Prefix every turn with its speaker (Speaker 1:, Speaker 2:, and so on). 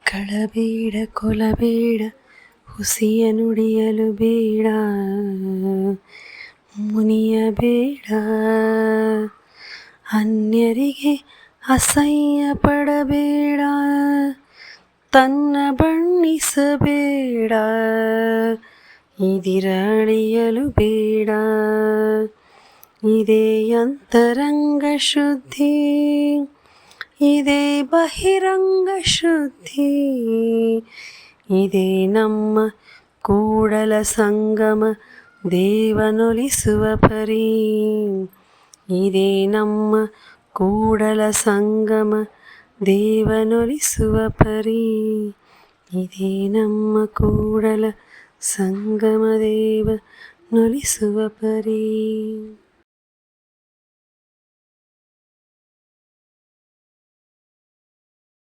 Speaker 1: ಕಳಬೇಡ ಕೊಲಬೇಡ ಹುಸಿಯ ನುಡಿಯಲು ಬೇಡ ಮುನಿಯಬೇಡ ಅನ್ಯರಿಗೆ ಅಸಹ್ಯ ಪಡಬೇಡ ತನ್ನ ಬಣ್ಣಿಸಬೇಡ ಇದಿರಳಿಯಲು ಬೇಡ ಇದೇ ಅಂತರಂಗ ಶುದ್ಧಿ ಇದೇ ಬಹಿರಂಗ ಶುದ್ಧಿ ಇದೇ ನಮ್ಮ ಕೂಡಲ ಸಂಗಮ ದೇವನೊಲಿಸುವ ಪರಿ ಇದೇ ನಮ್ಮ ಕೂಡಲ ಸಂಗಮ ದೇವನೊಲಿಸುವ ಪರಿ ಇದೇ ನಮ್ಮ ಕೂಡಲ ಸಂಗಮ ದೇವ ನೊಲಿಸುವ ಪರಿ.